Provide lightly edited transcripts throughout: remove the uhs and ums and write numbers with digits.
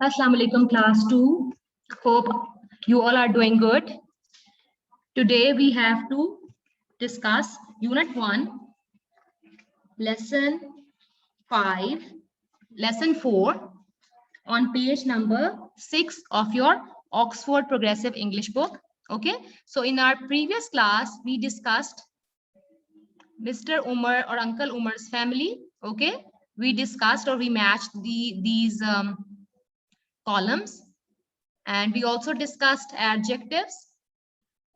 Assalamu alaikum class 2. Hope you all are doing good. Today we have to discuss unit 1, lesson 5, lesson 4 on page number 6 of your Oxford Progressive English book. Okay, so in our previous class we discussed Mr. Umar or Uncle Umar's family. Okay, we discussed or we matched these columns, and we also discussed adjectives.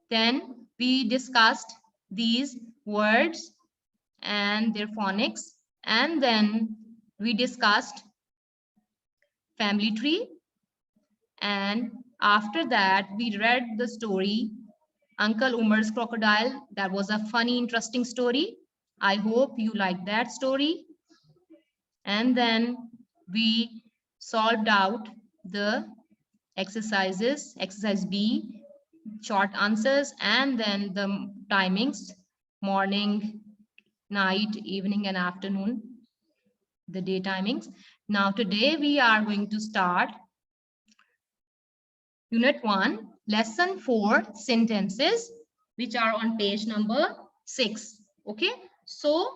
Then we discussed these words and their phonics, and then we discussed family tree, and after that we read the story Uncle Umar's Crocodile. That was a funny, interesting story. I hope you liked that story. And then we solved out the exercises, exercise B, short answers, and then the timings, morning, night, evening, and afternoon, the day timings. Now today we are going to start unit 1, lesson 4, sentences, which are on page number 6. Okay, so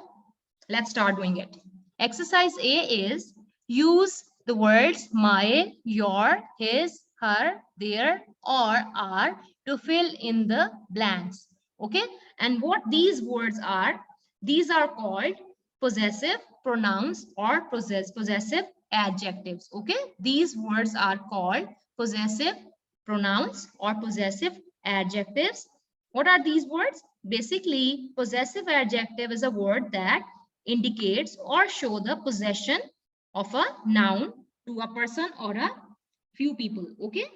let's start doing it. Exercise A is use the words my, your, his, her, their, or are to fill in the blanks. Okay, and what these words are, these are called possessive pronouns or possessive adjectives. Okay, these words are called possessive pronouns or possessive adjectives. What are these words? Basically, possessive adjective is a word that indicates or show the possession of a noun to a person or a few people. Okay,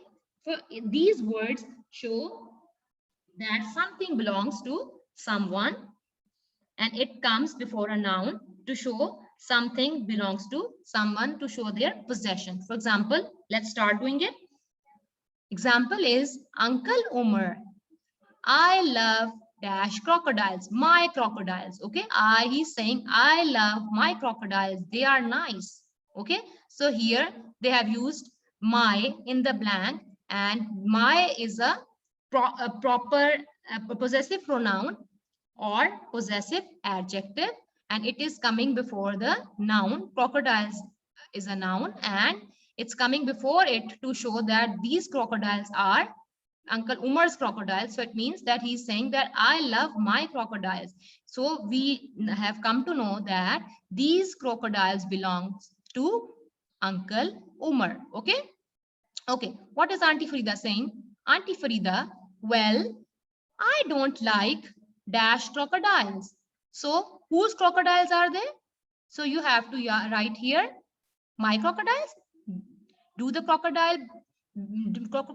so these words show that something belongs to someone, and it comes before a noun to show something belongs to someone, to show their possession. For example, let's start doing it. Example is Uncle Umar, I love dash crocodiles, my crocodiles. Okay, he's saying I love my crocodiles, they are nice. Okay, so here they have used my in the blank, and my is a proper possessive pronoun or possessive adjective, and it is coming before the noun. Crocodiles is a noun, and it's coming before it to show that these crocodiles are Uncle Umar's crocodiles. So it means that he's saying that I love my crocodiles. So we have come to know that these crocodiles belong to Uncle Umar. Okay. Okay. What is Auntie Farida saying? Auntie Farida, well, I don't like dash crocodiles. So whose crocodiles are they? So you have to write here my crocodiles. Do the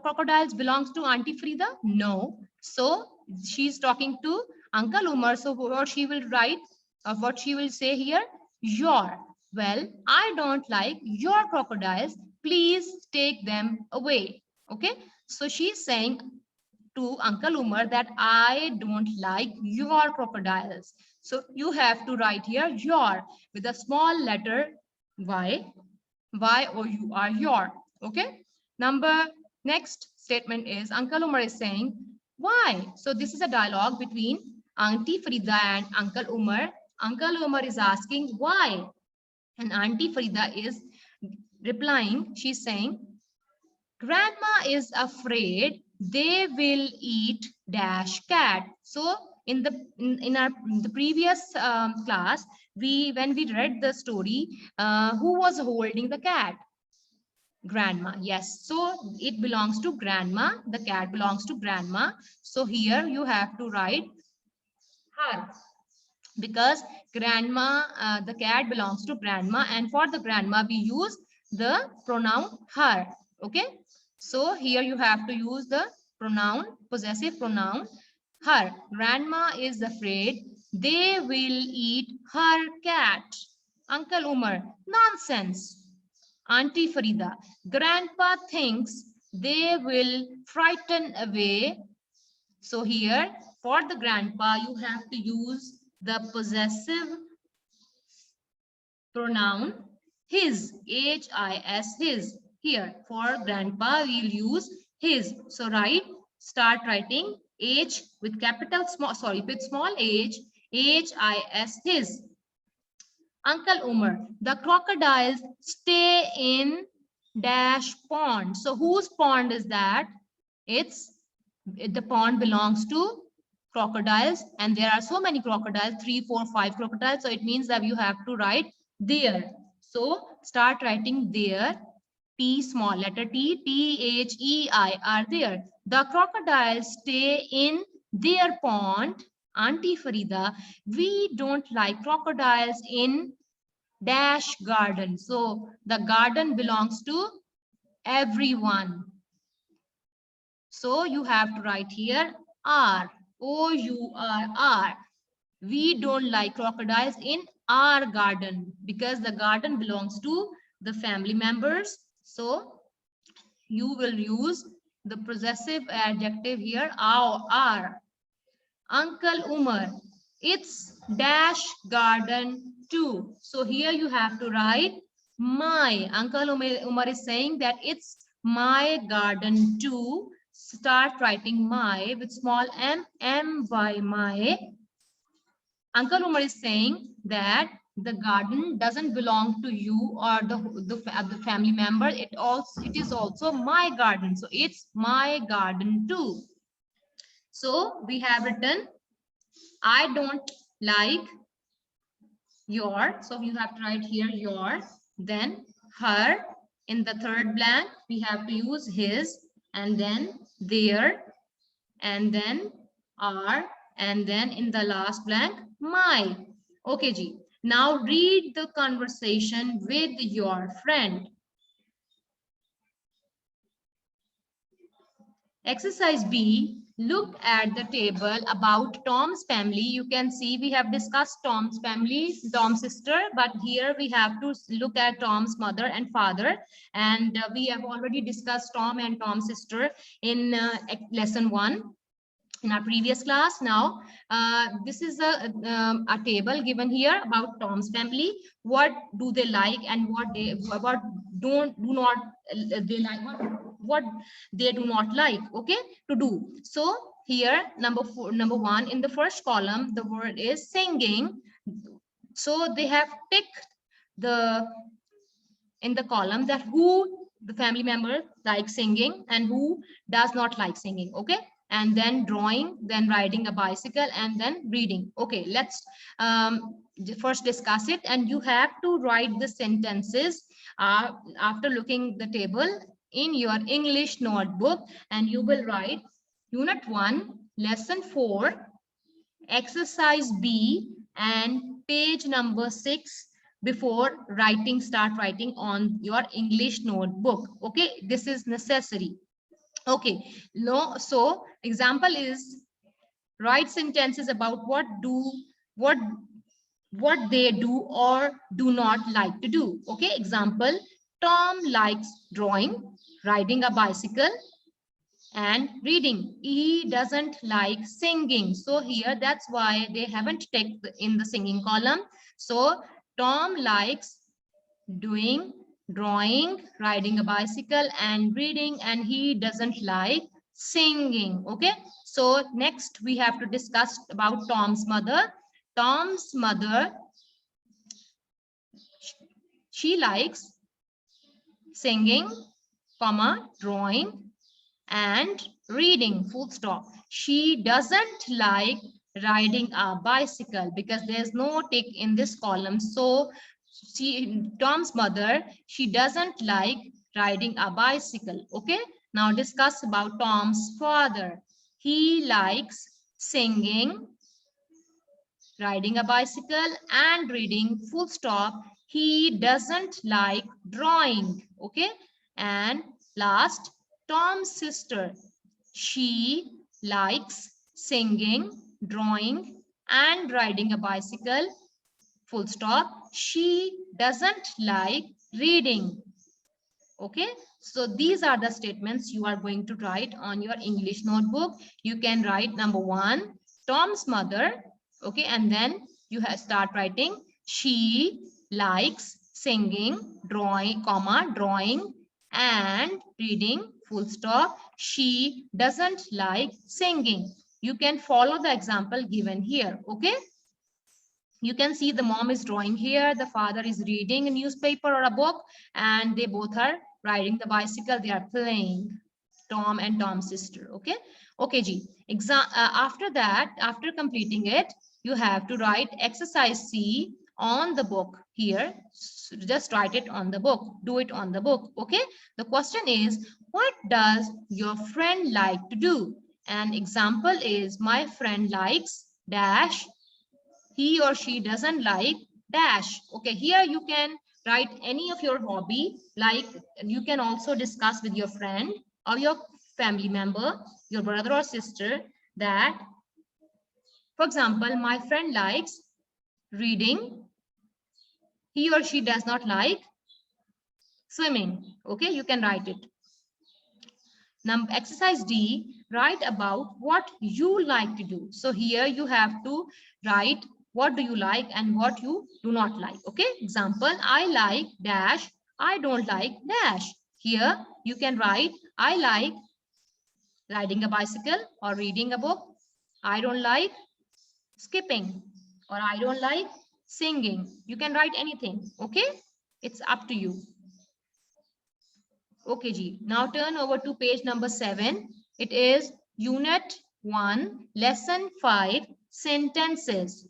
crocodiles belongs to Auntie Frida? No. So she's talking to Uncle Umar. So what she will write, or what she will say here, your. Well, I don't like your crocodiles. Please take them away. Okay. So she's saying to Uncle Umar that I don't like your crocodiles. So you have to write here your with a small letter y. Y-O-U-R, your. Okay. Next statement is Uncle Umar is saying, why? So this is a dialogue between Auntie Farida and Uncle Umar. Uncle Umar is asking why, and Auntie Farida is replying. She's saying, Grandma is afraid they will eat dash cat. So in the previous class, when we read the story, who was holding the cat? Grandma. Yes, so it belongs to grandma. The cat belongs to grandma. So here you have to write her, because grandma, the cat belongs to grandma, and for the grandma we use the pronoun her. Okay, so here you have to use the pronoun, possessive pronoun, her. Grandma is afraid they will eat her cat. Uncle Umar, nonsense. Auntie Farida, grandpa thinks they will frighten away. So here for the grandpa you have to use the possessive pronoun his, H-I-S, his. Here for grandpa, we'll use his. So start writing H with capital small, sorry, with small h, H-I-S, his. Uncle Umar, the crocodiles stay in dash pond. So whose pond is that? The pond belongs to crocodiles, and there are so many crocodiles, 3, 4, 5 crocodiles. So it means that you have to write there. So start writing there. T, small letter T, T-H-E-I are there. The crocodiles stay in their pond. Auntie Farida, we don't like crocodiles in dash garden. So the garden belongs to everyone. So you have to write here R, O-U-R-R. We don't like crocodiles in our garden because the garden belongs to the family members. So you will use the possessive adjective here, our. Uncle Umar, it's dash garden too. So here you have to write my. Uncle Umar is saying that it's my garden too. Start writing my with small m by my. Uncle Umar is saying that the garden doesn't belong to you or the family member. It is also my garden. So it's my garden too. So we have written, I don't like your. So you have to write here your, then her. In the third blank, we have to use his, and then their, and then our, and then in the last blank, my. Okay, Ji. Now read the conversation with your friend. Exercise B, look at the table about Tom's family. You can see we have discussed Tom's family, Tom's sister, but here we have to look at Tom's mother and father. And we have already discussed Tom and Tom's sister in lesson 1. In our previous class. Now this is a table given here about Tom's family. What do they like and what do not they like, what they do not like, okay, to do. So here number 1 in the first column, the word is singing. So they have picked in the column that who the family member likes singing and who does not like singing, okay. And then drawing, then riding a bicycle, and then reading. Okay, let's first discuss it. And you have to write the sentences after looking the table in your English notebook, and you will write Unit 1, Lesson 4, Exercise B, and page number 6 before start writing on your English notebook. Okay, this is necessary. Okay, no, so example is write sentences about what they do or do not like to do. Okay, example, Tom likes drawing, riding a bicycle, and reading. He doesn't like singing. So here that's why they haven't taken in the singing column. So Tom likes doing drawing, riding a bicycle, and reading, and he doesn't like singing. Okay, so next we have to discuss about Tom's mother. Tom's mother, she likes singing, comma, drawing, and reading, full stop. She doesn't like riding a bicycle because there's no tick in this column. So Tom's mother, she doesn't like riding a bicycle. Okay, now discuss about Tom's father. He likes singing, riding a bicycle, and reading, full stop. He doesn't like drawing. Okay, and last, Tom's sister, she likes singing, drawing, and riding a bicycle, full stop. She doesn't like reading. Okay, so these are the statements you are going to write on your English notebook. You can write number 1, Tom's mother. Okay, and then you have start writing she likes singing, drawing, comma, drawing, and reading, full stop. She doesn't like singing. You can follow the example given here. Okay. You can see the mom is drawing here. The father is reading a newspaper or a book, and they both are riding the bicycle. They are playing. Tom and Tom's sister. Okay. Okay, G. After that, after completing it, you have to write exercise C on the book here. Just write it on the book. Do it on the book. Okay. The question is, what does your friend like to do? An example is, my friend likes dash. He or she doesn't like dash. Okay, here you can write any of your hobby. Like, you can also discuss with your friend or your family member, your brother or sister, that, for example, my friend likes reading. He or she does not like swimming. Okay, you can write it. Now, exercise D, write about what you like to do. So here you have to write what do you like and what you do not like. Okay, example, I like dash, I don't like dash. Here you can write, I like riding a bicycle or reading a book. I don't like skipping, or I don't like singing. You can write anything. Okay, it's up to you. Okay, G. Now turn over to page number 7. It is Unit 1, Lesson 5, Sentences.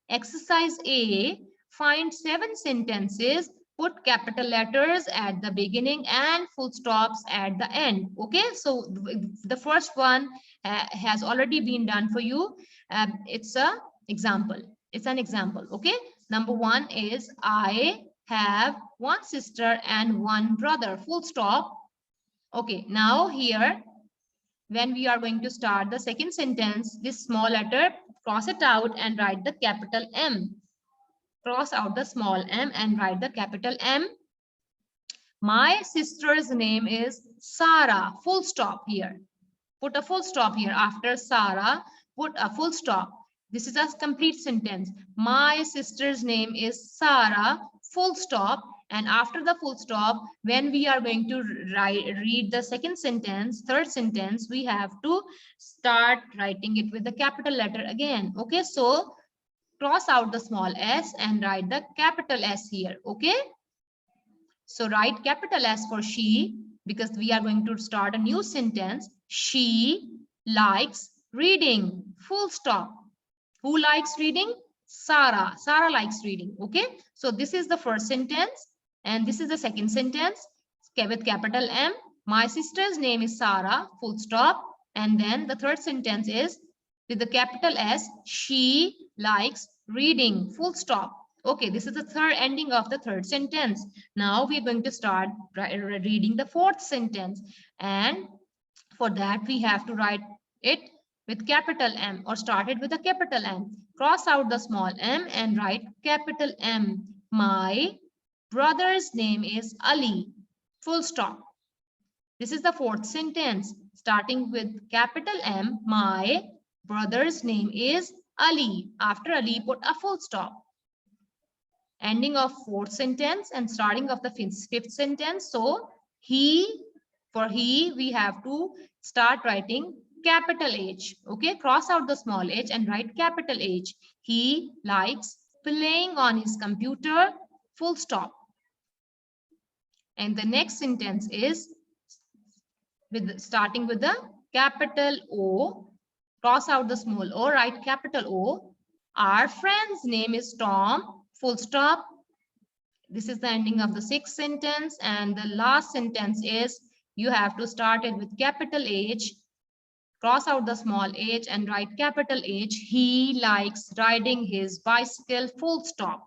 Exercise A, find 7 sentences, put capital letters at the beginning and full stops at the end. Okay, so the first one has already been done for you. It's an example. It's an example. Okay, number 1 is, I have 1 sister and 1 brother, full stop. Okay, now here, when we are going to start the second sentence, this small letter, cross it out and write the capital M. Cross out the small m and write the capital M. My sister's name is Sarah, full stop here. Put a full stop here. After Sarah, put a full stop. This is a complete sentence. My sister's name is Sarah, full stop. And after the full stop, when we are going to read the second sentence, third sentence, we have to start writing it with the capital letter again. Okay, so cross out the small s and write the capital S here. Okay, so write capital S for she, because we are going to start a new sentence. She likes reading, full stop. Who likes reading? Sarah. Sarah likes reading. Okay, so this is the first sentence and this is the second sentence with capital M. My sister's name is Sarah, full stop. And then the third sentence is with the capital S, she likes reading, full stop. Okay, this is the third ending of the third sentence. Now we're going to start reading the fourth sentence. And for that, we have to write it with capital M, or start it with a capital M. Cross out the small m and write capital M. My brother's name is Ali, full stop. This is the fourth sentence, starting with capital M. My brother's name is Ali. After Ali, put a full stop. Ending of fourth sentence and starting of the fifth sentence. So he, for he, we have to start writing capital H. Okay, cross out the small h and write capital H. He likes playing on his computer, full stop. And the next sentence is starting with the capital O. Cross out the small o, write capital O. Our friend's name is Tom, full stop. This is the ending of the sixth sentence. And the last sentence is, you have to start it with capital H, cross out the small h and write capital H. He likes riding his bicycle, full stop.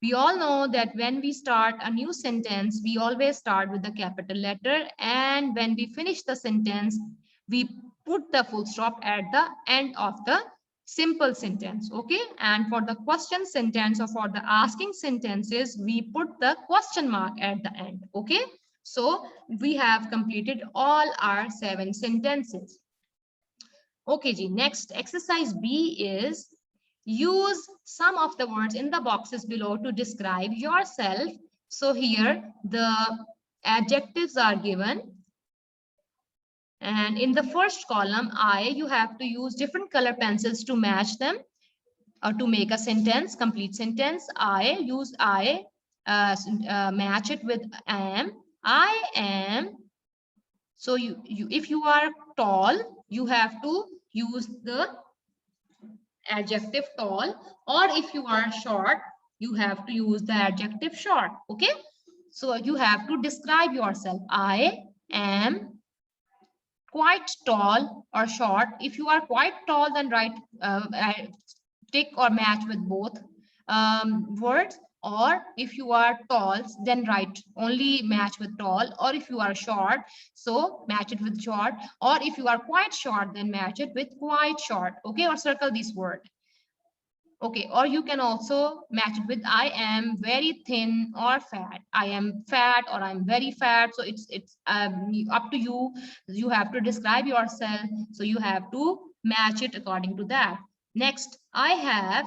We all know that when we start a new sentence, we always start with the capital letter. And when we finish the sentence, we put the full stop at the end of the simple sentence. Okay, and for the question sentence or for the asking sentences, we put the question mark at the end. Okay, so we have completed all our 7 sentences. Okay, Ji, next exercise B is use some of the words in the boxes below to describe yourself. So here the adjectives are given. And in the first column, you have to use different color pencils to match them or to make a sentence, complete sentence. Match it with am. I am. So if you are tall, you have to use the adjective tall, or if you are short, you have to use the adjective short. Okay, so you have to describe yourself. I am quite tall or short. If you are quite tall, then write tick or match with both words. Or if you are tall, then write only match with tall. Or if you are short, so match it with short. Or if you are quite short, then match it with quite short. Okay, or circle this word. Okay, or you can also match it with I am very thin or fat. I am fat or I'm very fat. So it's up to you. You have to describe yourself. So you have to match it according to that. Next, I have.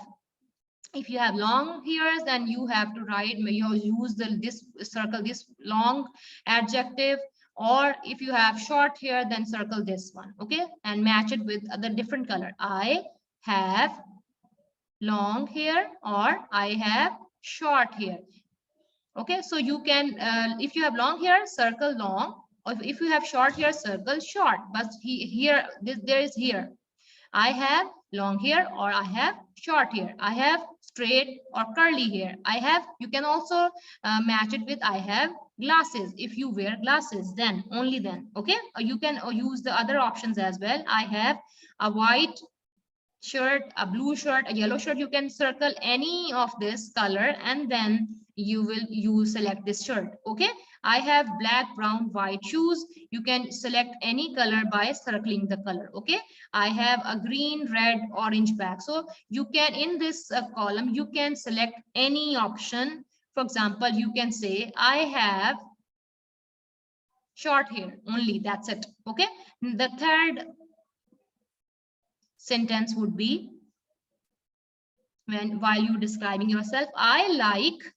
If you have long hairs, then you have to write, use this circle this long adjective. Or if you have short hair, then circle this one. Okay, and match it with the different color. I have long hair or I have short hair. Okay, so you can, if you have long hair, circle long, or if you have short hair, circle short. But there is here. I have long hair or I have short hair. I have straight or curly hair. You can also match it with I have glasses. If you wear glasses, then only then. Okay, or you can use the other options as well. I have a white shirt, a blue shirt, a yellow shirt. You can circle any of this color and then you select this shirt. Okay, I have black, brown, white shoes. You can select any color by circling the color. Okay, I have a green, red, orange bag. So you can, in this column, you can select any option. For example, you can say I have short hair only, that's it. Okay, the third sentence would be, while you describing yourself, I like,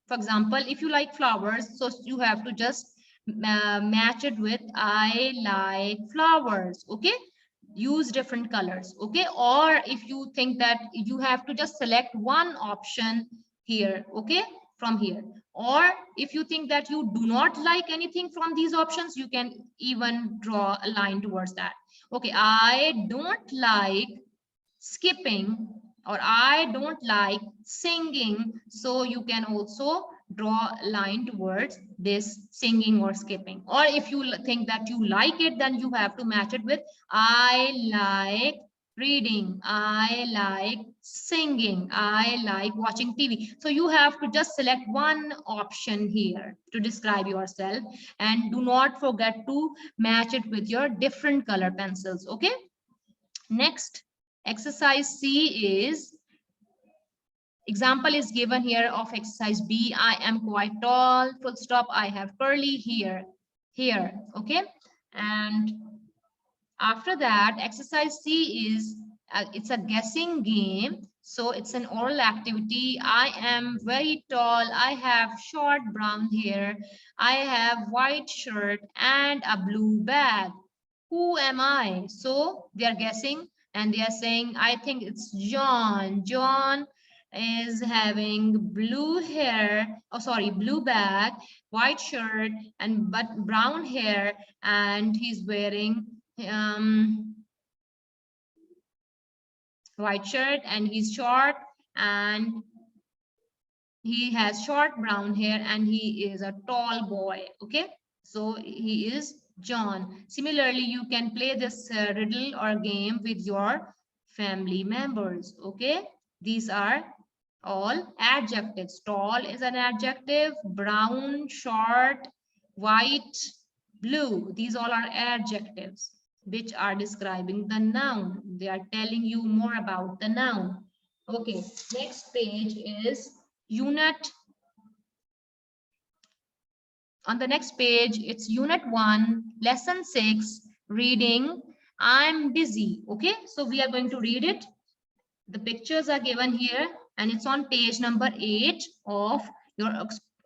for example, if you like flowers, so you have to just match it with I like flowers. Okay, use different colors. Okay, or if you think that you have to just select one option here. Okay, from here. Or if you think that you do not like anything from these options, you can even draw a line towards that. Okay, I don't like skipping, or I don't like singing. So you can also draw a line towards this singing or skipping. Or if you think that you like it, then you have to match it with I like reading, I like singing, I like watching TV. So you have to just select one option here to describe yourself, and do not forget to match it with your different color pencils. Okay, next exercise C is, example is given here of exercise B. I am quite tall, full stop. I have curly hair here. Okay, and after that, exercise C is, it's a guessing game. So it's an oral activity. I am very tall. I have short brown hair. I have white shirt and a blue bag. Who am I? So they are guessing and they are saying, I think it's John. John is having blue hair, oh sorry, blue bag, white shirt, and but brown hair, and he's wearing white shirt, and he's short, and he has short brown hair, and he is a tall boy. Okay, so he is John. Similarly, you can play this riddle or game with your family members. Okay, these are all adjectives. Tall is an adjective, brown, short, white, blue. These all are adjectives which are describing the noun. They are telling you more about the noun. Okay, next page is unit. On the next page, it's unit 1, lesson 6, reading. I'm busy. Okay, so we are going to read it. The pictures are given here, and it's on page number 8 of your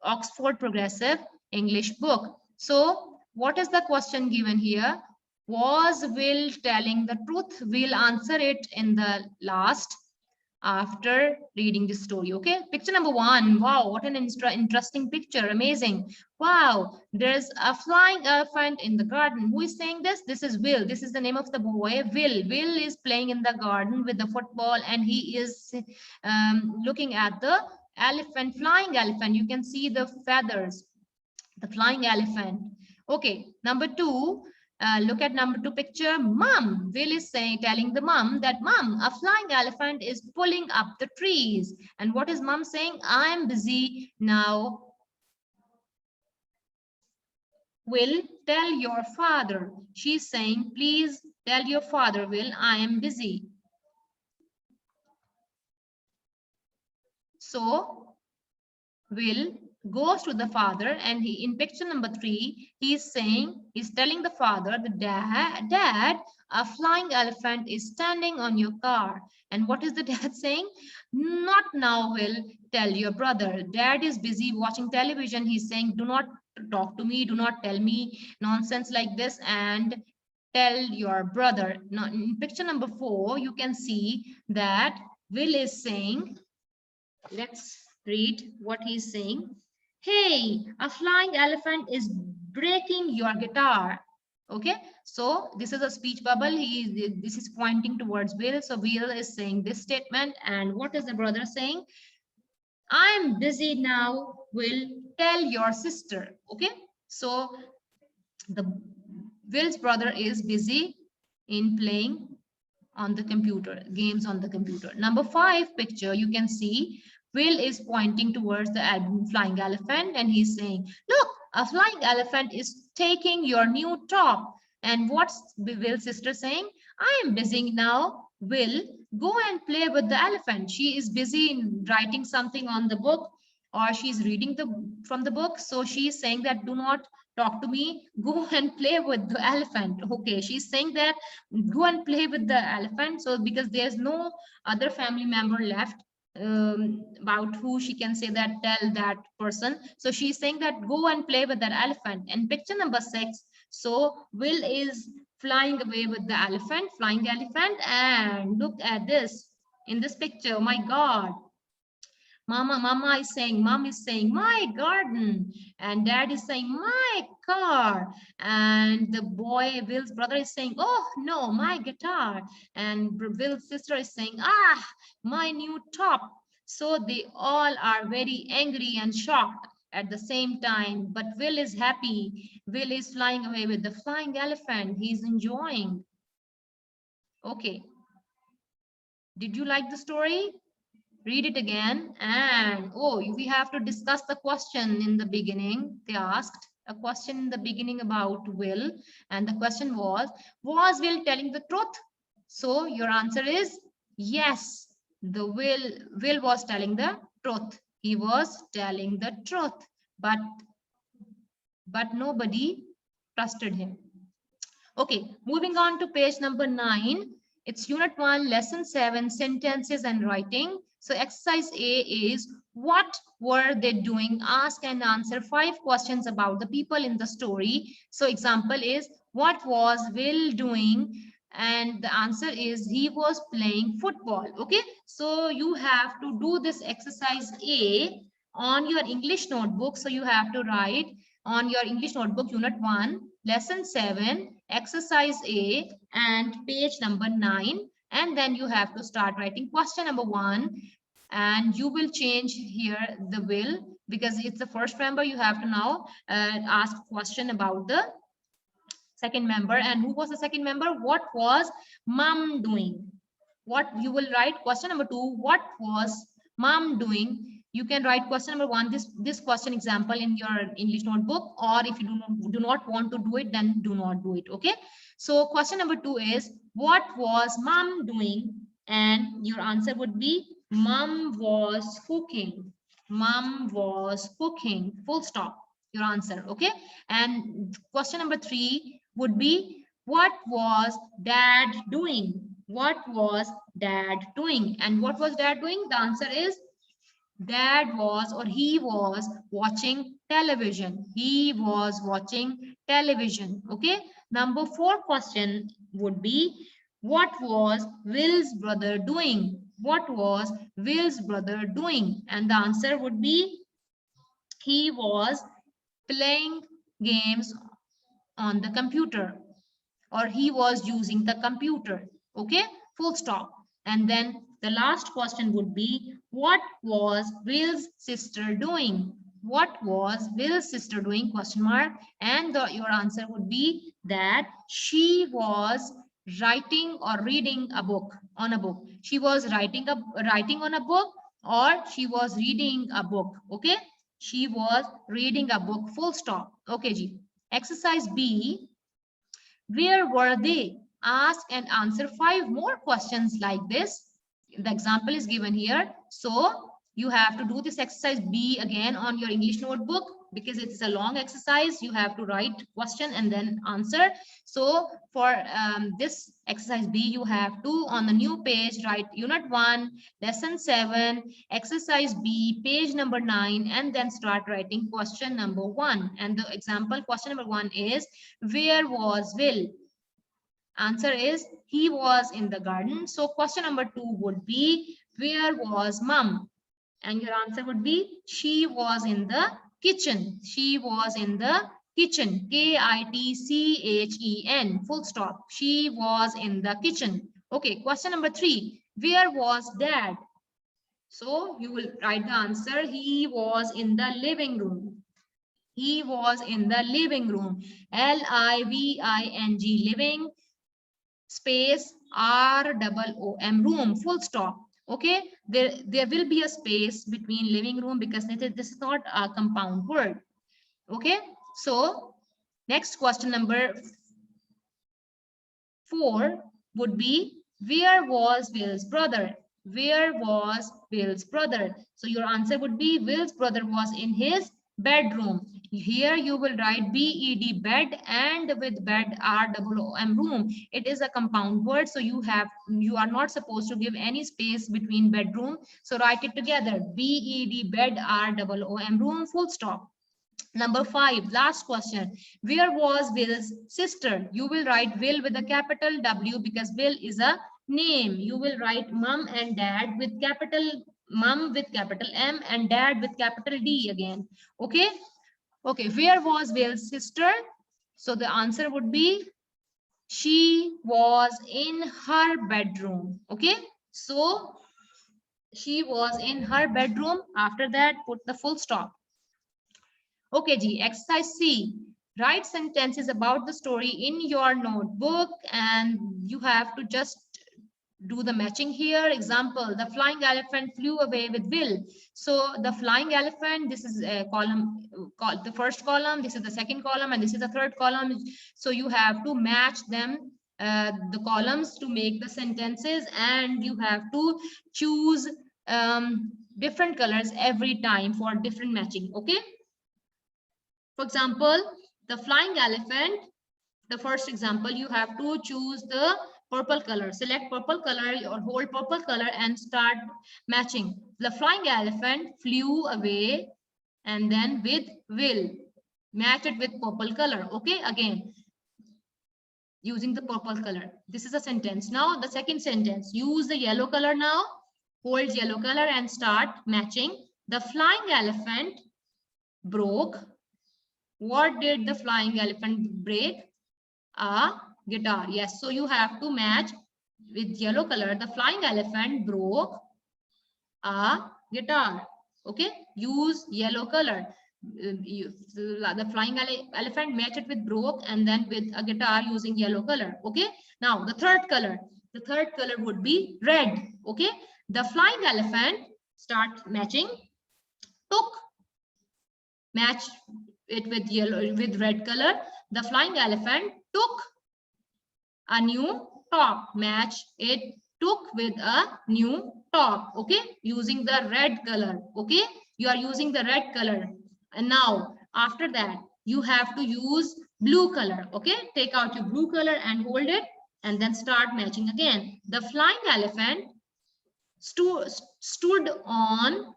Oxford Progressive English book. So what is the question given here? Was Will telling the truth? We'll answer it in the last after reading this story. Okay, picture number 1. Wow, what an interesting picture. Amazing. Wow, there's a flying elephant in the garden. Who is saying this? This is Will. This is the name of the boy, Will is playing in the garden with the football, and he is looking at the elephant, flying elephant. You can see the feathers, the flying elephant. Okay, number 2. Look at number 2 picture. Mom, Will is saying, telling the mom that, Mom, a flying elephant is pulling up the trees. And what is mom saying? I'm busy now. Will, tell your father. She's saying, please tell your father, Will, I am busy. So Will goes to the father, and he, in picture number 3, he's telling the father, the dad, a flying elephant is standing on your car. And what is the dad saying? Not now, Will, tell your brother. Dad is busy watching television. He's saying, do not talk to me, do not tell me nonsense like this, and tell your brother. Now in picture number 4, you can see that Will is saying, let's read what he's saying. Hey, a flying elephant is breaking your guitar. Okay, so this is a speech bubble. This is pointing towards Will. So Will is saying this statement, and what is the brother saying? I'm busy now, Will, tell your sister. Okay, so the Will's brother is busy in playing on the computer, games on the computer. Number 5 picture, you can see Will is pointing towards the flying elephant, and he's saying, look, a flying elephant is taking your new top. And what's Will's sister saying? I am busy now, Will, go and play with the elephant. She is busy in writing something on the book, or she's reading from the book. So she's saying that, do not talk to me, go and play with the elephant. Okay, she's saying that go and play with the elephant. So because there's no other family member left, about who she can say that, tell that person, so she's saying that go and play with that elephant. And picture number 6, so Will is flying away with the elephant, flying elephant, and look at this in this picture. Oh my god, mom is saying my garden, and dad is saying my car, and the boy Will's brother is saying, oh no, my guitar, and Will's sister is saying, ah, my new top. So they all are very angry and shocked at the same time, but Will is happy. Will is flying away with the flying elephant. He's enjoying. Okay, did you like the story? Read it again. And oh, we have to discuss the question in the beginning. They asked a question in the beginning about Will, and the question was Will telling the truth? So your answer is yes, the Will was telling the truth. He was telling the truth, but nobody trusted him. Okay, moving on to page number 9. It's unit 1, lesson 7, sentences and writing. So exercise A is, what were they doing? Ask and answer 5 questions about the people in the story. So example is, what was Will doing? And the answer is, he was playing football. Okay, so you have to do this exercise A on your English notebook. So you have to write on your English notebook, unit 1, lesson 7, exercise A, and page number 9. And then you have to start writing question number 1, and you will change here the Will, because it's the first member. You have to now ask question about the second member. And who was the second member? What was mom doing? What you will write question number 2, what was mom doing? You can write question number 1, this question example in your English notebook, or if you do not want to do it, then do not do it. Okay, so question number 2 is, what was mom doing? And your answer would be, mom was cooking. Mom was cooking, full stop, your answer. Okay, and question number 3 would be, what was dad doing? What was dad doing? And what was dad doing? The answer is, Dad was or he was watching television. He was watching television. Okay. Number 4 question would be, what was Will's brother doing? What was Will's brother doing? And the answer would be, he was playing games on the computer, or he was using the computer. Okay, full stop. And then the last question would be, what was Will's sister doing? What was Will's sister doing, question mark. And your answer would be that she was writing or reading a book, on a book. She was writing on a book, or she was reading a book. Okay, she was reading a book, full stop. Okay ji. Exercise B, where were they? Ask and answer 5 more questions like this. The example is given here. So you have to do this exercise B again on your English notebook, because it's a long exercise. You have to write question and then answer. So for this exercise B, you have to, on the new page, write unit 1, lesson 7, exercise B, page number 9, and then start writing question number 1. And the example question number 1 is, where was Will? Answer is, he was in the garden. So question number 2 would be, where was Mom? And your answer would be, she was in the kitchen. She was in the kitchen. Kitchen, full stop. She was in the kitchen. Okay, question number 3, where was Dad? So you will write the answer, he was in the living room. He was in the living room. Living, living, space ROOM, room, full stop. Okay, there will be a space between living room, because this is not a compound word. Okay, so next question number 4 would be, where was Will's brother? Where was Will's brother? So your answer would be, Will's brother was in his bedroom. Here you will write BED, bed, and with bed ROOM, room. It is a compound word, so you are not supposed to give any space between bedroom. So write it together, BED, bed, ROOM, room, full stop. Number 5, last question. Where was Will's sister? You will write Will with a capital W, because Will is a name. You will write Mom and Dad with capital Mom with capital M, and Dad with capital D again. Okay. Okay. Where was Will's sister? So the answer would be, she was in her bedroom. Okay. So she was in her bedroom. After that, put the full stop. Okay, G. Exercise C. Write sentences about the story in your notebook, and you have to just do the matching here. Example, the flying elephant flew away with Will. So the flying elephant, this is a column, the first column, this is the second column, and this is the third column. So you have to match them, the columns, to make the sentences, and you have to choose different colors every time for different matching. Okay. For example, the flying elephant, the first example, you have to choose the purple color. Select purple color or hold purple color and start matching. The flying elephant flew away, and then with Will. Match it with purple color. Okay, again, using the purple color. This is a sentence. Now the second sentence, use the yellow color now. Hold yellow color and start matching. The flying elephant broke. What did the flying elephant break? A guitar. Yes, so you have to match with yellow color. The flying elephant broke a guitar. Okay, use yellow color. The flying elephant match it with broke, and then with a guitar using yellow color. Okay, now the third color. The third color would be red. Okay, the flying elephant, start matching, took, match it with yellow, with red color. The flying elephant took a new top. Match it, took with a new top. Okay, using the red color. Okay, you are using the red color. And now after that, you have to use blue color. Okay, take out your blue color and hold it, and then start matching again. The flying elephant stood on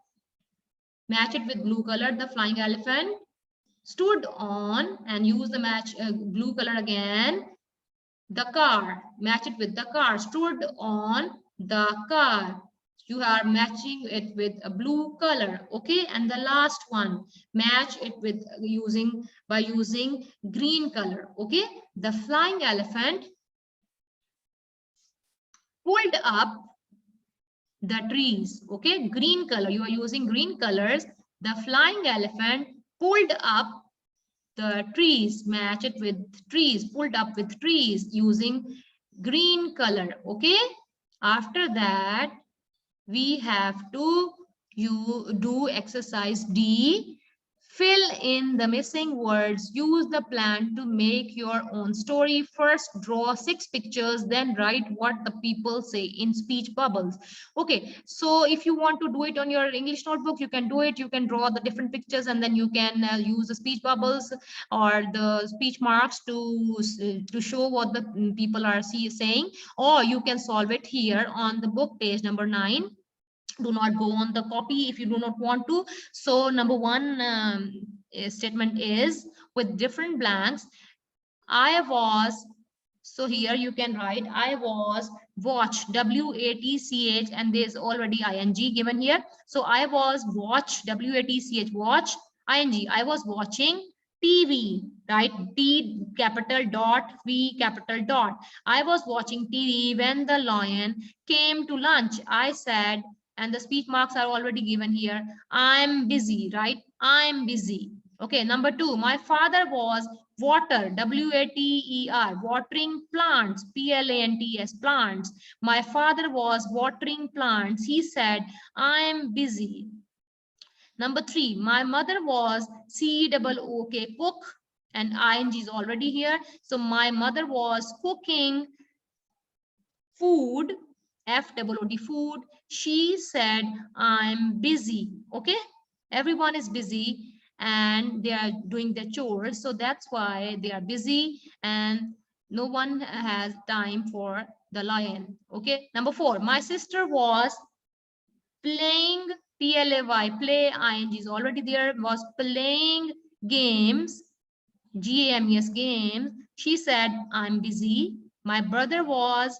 Match it with blue color. The flying elephant stood on, and use the match blue color again. The car, match it with the car, stood on the car. You are matching it with a blue color. Okay, and the last one, match it with using green color. Okay, the flying elephant pulled up the trees. Okay, green color, you are using green colors. The flying elephant pulled up the trees, match it with trees, pulled up with trees using green color. Okay, after that we have to do exercise D. Fill in the missing words. Use the plan to make your own story. First, draw 6 pictures, then write what the people say in speech bubbles. Okay, so if you want to do it on your English notebook, you can do it. You can draw the different pictures, and then you can use the speech bubbles or the speech marks to show what the people are saying, or you can solve it here on the book, page number 9. Do not go on the copy if you do not want to. So number 1 statement is with different blanks. I was, so here you can write I was watch, W-A-T-C-H, and there's already ing given here. So I was watch, W-A-T-C-H, watch, ing, I was watching TV, right? T capital dot, V capital dot. I was watching TV when the lion came to lunch. I said, and the speech marks are already given here, I'm busy, right? I'm busy. Okay, number 2, my father was water, W-A-T-E-R, watering plants, P-L-A-N-T-S, plants. My father was watering plants. He said, I'm busy. Number 3, my mother was C-O-O-K, cook, and ing is already here. So my mother was cooking food, F-O-O-D, food. She said, I'm busy. Okay, everyone is busy and they are doing their chores, so that's why they are busy and no one has time for the lion. Okay, number 4, my sister was playing, P-L-A-Y, play, ing is already there, was playing games, G-A-M-E-S, games. She said, I'm busy. My brother was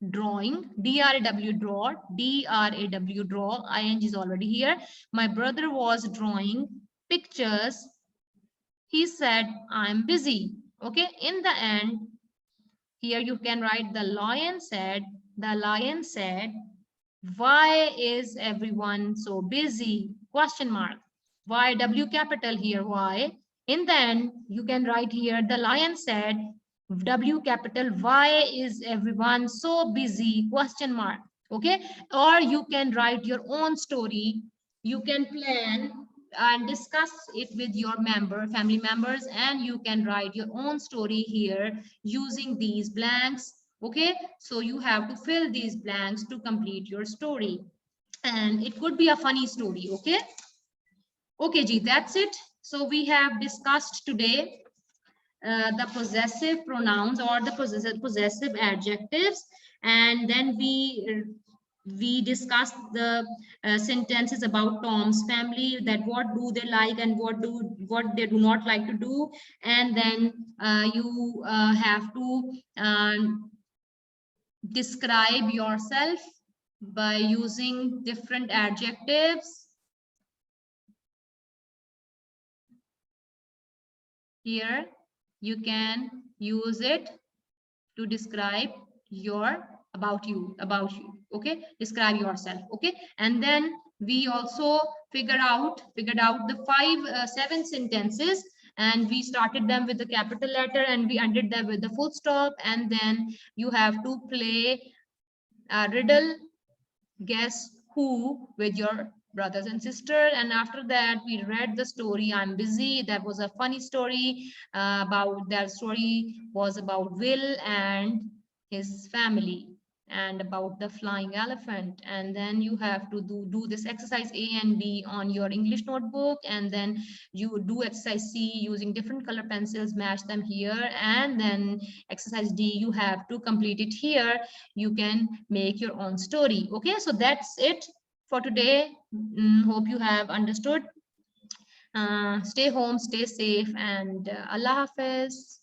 drawing, D-R-A-W, draw, D-R-A-W, draw, ing is already here. My brother was drawing pictures. He said, I'm busy. Okay, in the end, here you can write the lion said, why is everyone so busy? Question mark. Why, W capital here, why? In the end, you can write here, the lion said, W capital, why is everyone so busy? Question mark. Okay, or you can write your own story. You can plan and discuss it with your family members, and you can write your own story here using these blanks. Okay, so you have to fill these blanks to complete your story, and it could be a funny story. Okay, okay Ji, that's it. So we have discussed today the possessive pronouns or the possessive adjectives, and then we discussed the sentences about Tom's family, that what do they like and what they do not like to do, and then you have to describe yourself by using different adjectives. Here you can use it to describe about you. Okay, describe yourself. Okay, and then we also figured out the 7 sentences, and we started them with the capital letter and we ended them with the full stop, and then you have to play a riddle, guess who, with your brothers and sisters. And after that we read the story, I'm busy. That was a funny story. About that story was about Will and his family, and about the flying elephant. And then you have to do this exercise A and B on your English notebook, and then you do exercise C using different color pencils, match them here, and then exercise D you have to complete it here. You can make your own story. Okay, so that's it. for today. Hope you have understood. Stay home, stay safe, and Allah Hafiz.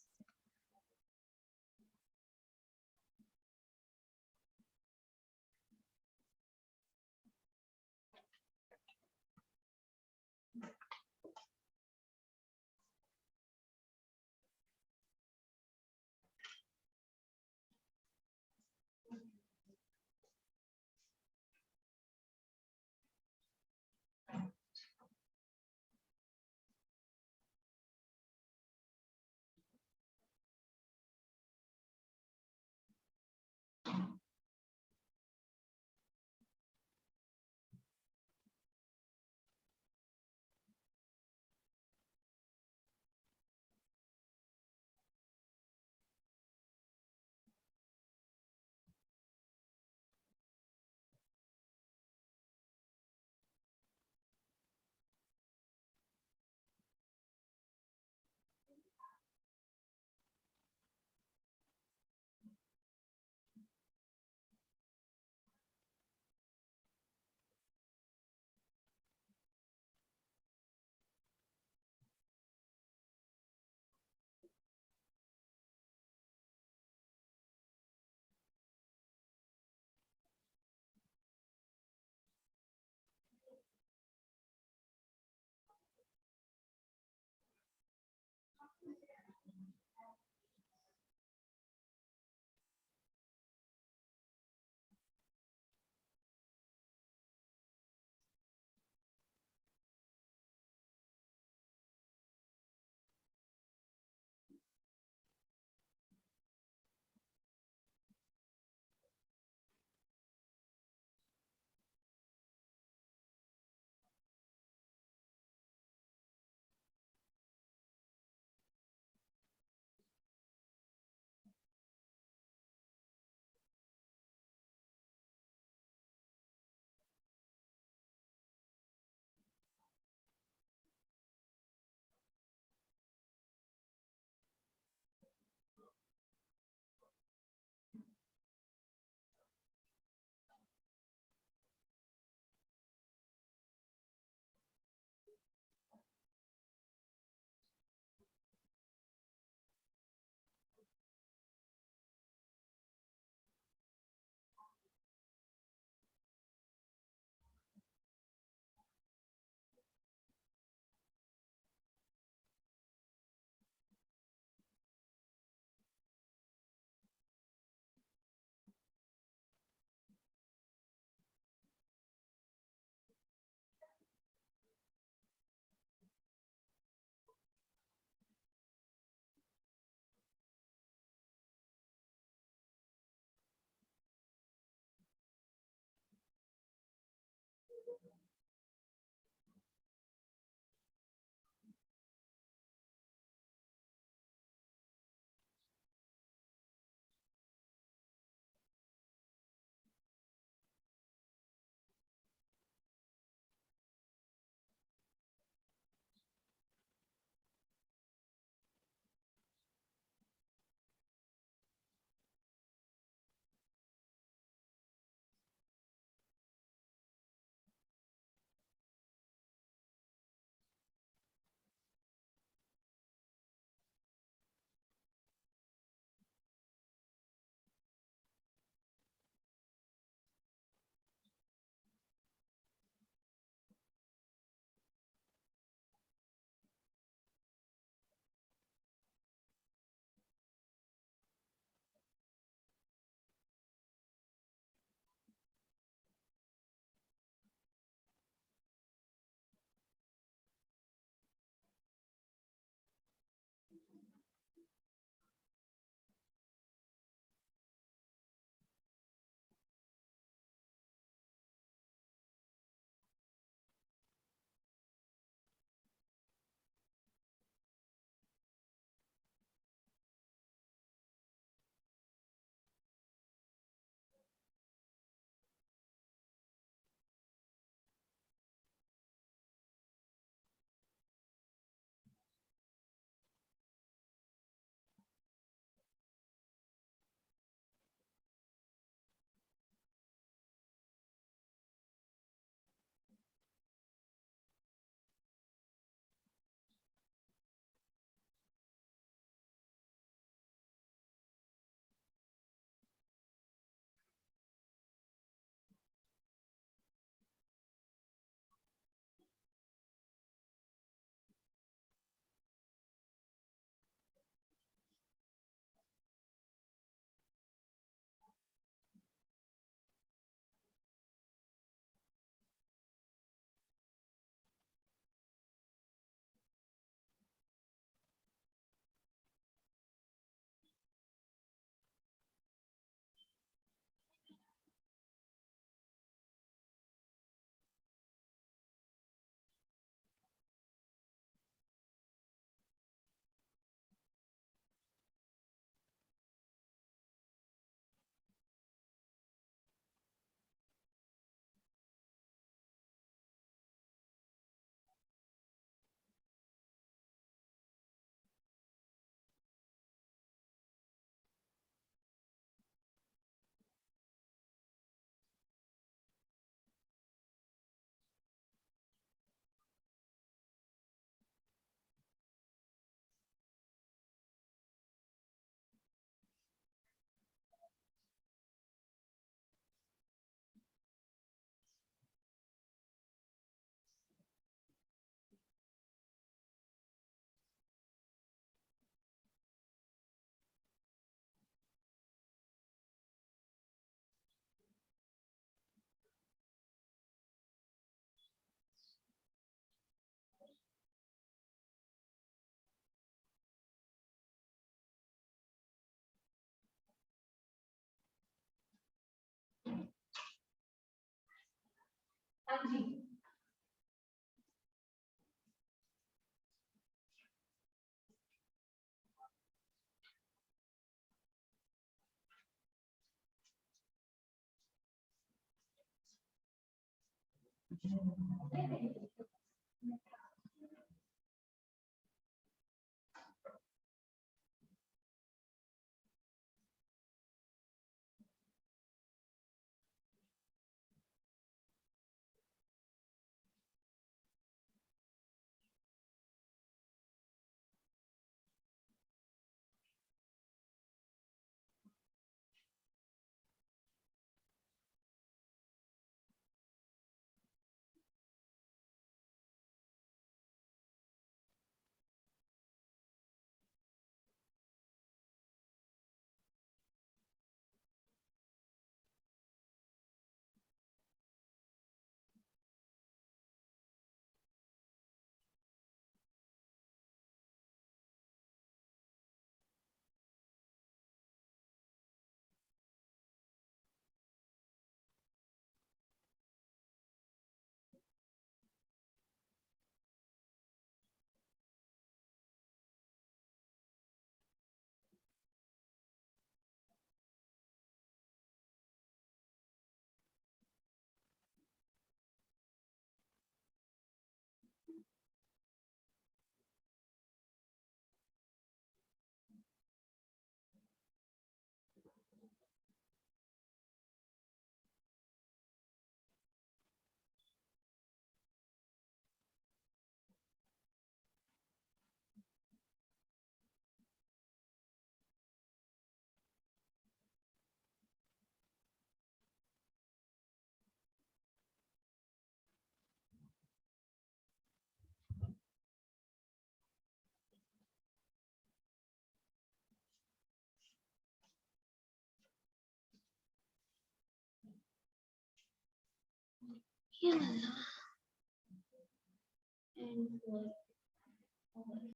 And